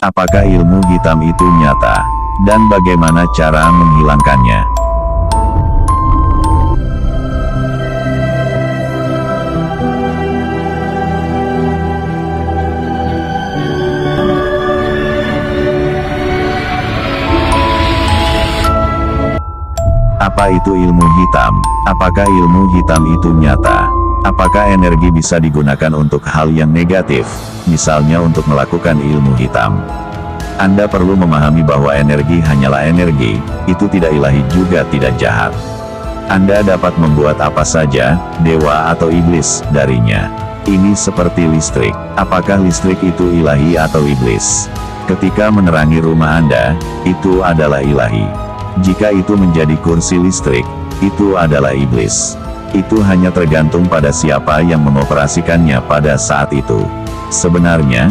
Apakah ilmu hitam itu nyata? Dan bagaimana cara menghilangkannya? Apa itu ilmu hitam? Apakah ilmu hitam itu nyata? Apakah energi bisa digunakan untuk hal yang negatif, misalnya untuk melakukan ilmu hitam? Anda perlu memahami bahwa energi hanyalah energi, itu tidak ilahi juga tidak jahat. Anda dapat membuat apa saja, dewa atau iblis, darinya. Ini seperti listrik. Apakah listrik itu ilahi atau iblis? Ketika menerangi rumah Anda, itu adalah ilahi. Jika itu menjadi kursi listrik, itu adalah iblis. Itu hanya tergantung pada siapa yang mengoperasikannya pada saat itu. Sebenarnya,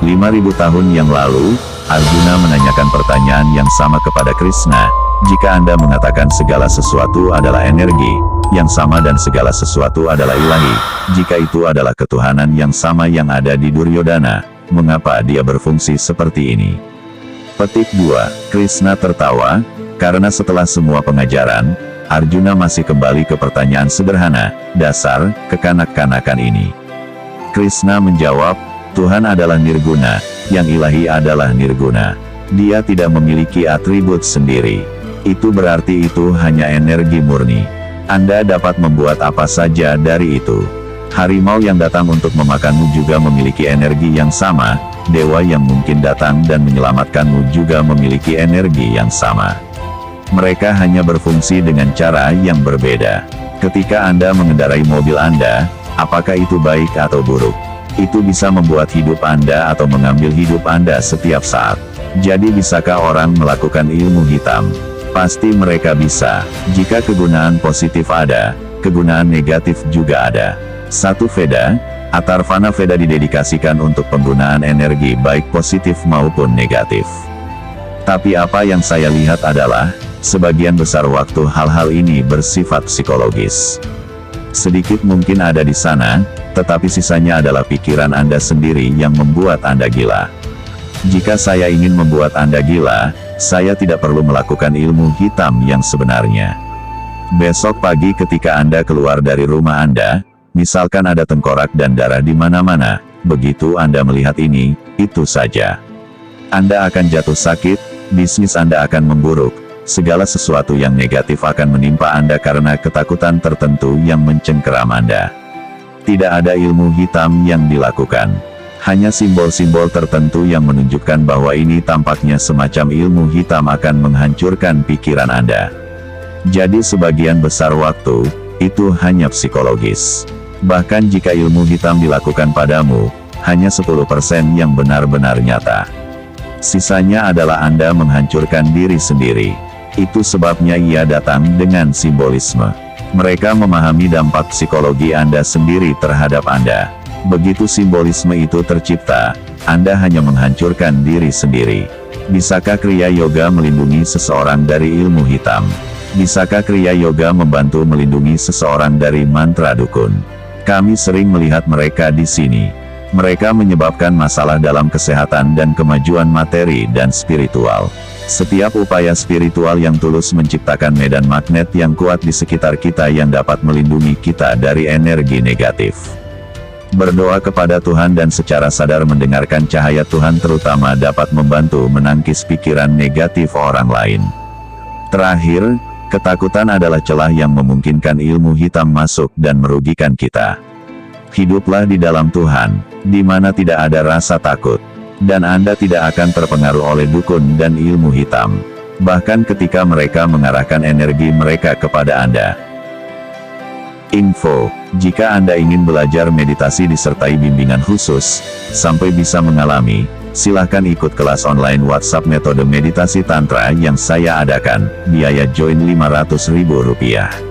5.000 tahun yang lalu, Arjuna menanyakan pertanyaan yang sama kepada Krishna. Jika Anda mengatakan segala sesuatu adalah energi yang sama dan segala sesuatu adalah ilahi, jika itu adalah ketuhanan yang sama yang ada di Duryodhana, mengapa dia berfungsi seperti ini? Petik 2. Krishna tertawa, karena setelah semua pengajaran, Arjuna masih kembali ke pertanyaan sederhana, dasar, kekanak-kanakan ini. Krishna menjawab, Tuhan adalah nirguna, yang ilahi adalah nirguna. Dia tidak memiliki atribut sendiri. Itu berarti itu hanya energi murni. Anda dapat membuat apa saja dari itu. Harimau yang datang untuk memakanmu juga memiliki energi yang sama, dewa yang mungkin datang dan menyelamatkanmu juga memiliki energi yang sama. Mereka hanya berfungsi dengan cara yang berbeda. Ketika Anda mengendarai mobil Anda, apakah itu baik atau buruk? Itu bisa membuat hidup Anda atau mengambil hidup Anda setiap saat. Jadi bisakah orang melakukan ilmu hitam? Pasti mereka bisa. Jika kegunaan positif ada, kegunaan negatif juga ada. Satu Veda, Atharvana Veda didedikasikan untuk penggunaan energi baik positif maupun negatif. Tapi apa yang saya lihat adalah, sebagian besar waktu hal-hal ini bersifat psikologis. Sedikit mungkin ada di sana, tetapi sisanya adalah pikiran Anda sendiri yang membuat Anda gila. Jika saya ingin membuat Anda gila, saya tidak perlu melakukan ilmu hitam yang sebenarnya. Besok pagi ketika Anda keluar dari rumah Anda, misalkan ada tengkorak dan darah di mana-mana, begitu Anda melihat ini, itu saja. Anda akan jatuh sakit, bisnis Anda akan memburuk, segala sesuatu yang negatif akan menimpa Anda karena ketakutan tertentu yang mencengkeram Anda. Tidak ada ilmu hitam yang dilakukan. Hanya simbol-simbol tertentu yang menunjukkan bahwa ini tampaknya semacam ilmu hitam akan menghancurkan pikiran Anda. Jadi sebagian besar waktu, itu hanya psikologis. Bahkan jika ilmu hitam dilakukan padamu, hanya 10% yang benar-benar nyata. Sisanya adalah Anda menghancurkan diri sendiri. Itu sebabnya ia datang dengan simbolisme. Mereka memahami dampak psikologi Anda sendiri terhadap Anda. Begitu simbolisme itu tercipta, Anda hanya menghancurkan diri sendiri. Bisakah kriya yoga melindungi seseorang dari ilmu hitam? Bisakah kriya yoga membantu melindungi seseorang dari mantra dukun? Kami sering melihat mereka di sini. Mereka menyebabkan masalah dalam kesehatan dan kemajuan materi dan spiritual. Setiap upaya spiritual yang tulus menciptakan medan magnet yang kuat di sekitar kita yang dapat melindungi kita dari energi negatif. Berdoa kepada Tuhan dan secara sadar mendengarkan cahaya Tuhan terutama dapat membantu menangkis pikiran negatif orang lain. Terakhir, ketakutan adalah celah yang memungkinkan ilmu hitam masuk dan merugikan kita. Hiduplah di dalam Tuhan, di mana tidak ada rasa takut. Dan Anda tidak akan terpengaruh oleh dukun dan ilmu hitam. Bahkan ketika mereka mengarahkan energi mereka kepada Anda. Info, jika Anda ingin belajar meditasi disertai bimbingan khusus, sampai bisa mengalami, silahkan ikut kelas online WhatsApp metode meditasi Tantra yang saya adakan, biaya join Rp500.000.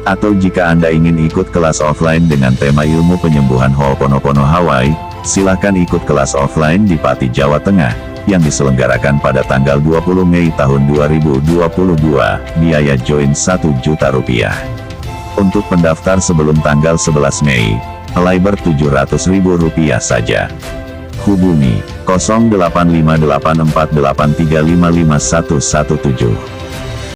Atau jika Anda ingin ikut kelas offline dengan tema ilmu penyembuhan Ho'oponopono Hawaii, silahkan ikut kelas offline di Pati, Jawa Tengah, yang diselenggarakan pada tanggal 20 Mei tahun 2022, biaya join Rp1 juta. Untuk pendaftar sebelum tanggal 11 Mei, LIBOR Rp700.000 saja. Hubungi 085848355117.